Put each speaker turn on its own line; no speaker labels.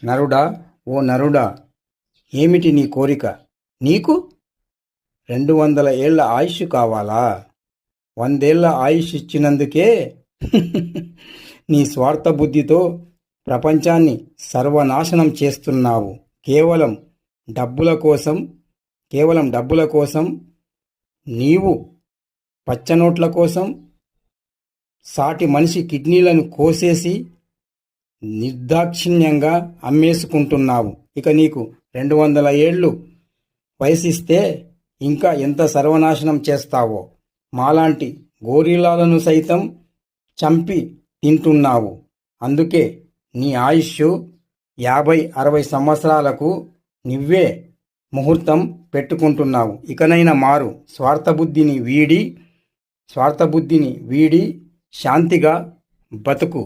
నరుడా, ఓ నరుడా, ఏమిటి నీ కోరిక? నీకు 200 ఏళ్ల ఆయుష్ కావాలా? 100 ఏళ్ల ఆయుష్ ఇచ్చినందుకే నీ స్వార్థ బుద్ధితో ప్రపంచాన్ని సర్వనాశనం చేస్తున్నావు. కేవలం డబ్బుల కోసం నీవు పచ్చనోట్ల కోసం సాటి మనిషి కిడ్నీలను కోసేసి నిర్దాక్షిణ్యంగా అమ్మేసుకుంటున్నావు. ఇక నీకు 200 ఏళ్ళు వయసిస్తే ఇంకా ఎంత సర్వనాశనం చేస్తావో. మాలాంటి గోరిల్లాలను సైతం చంపి తింటున్నావు. అందుకే నీ ఆయుష్ 50-60 సంవత్సరాలకు నువ్వే ముహూర్తం పెట్టుకుంటున్నావు. ఇకనైనా మారు. స్వార్థబుద్ధిని వీడి శాంతిగా బతుకు.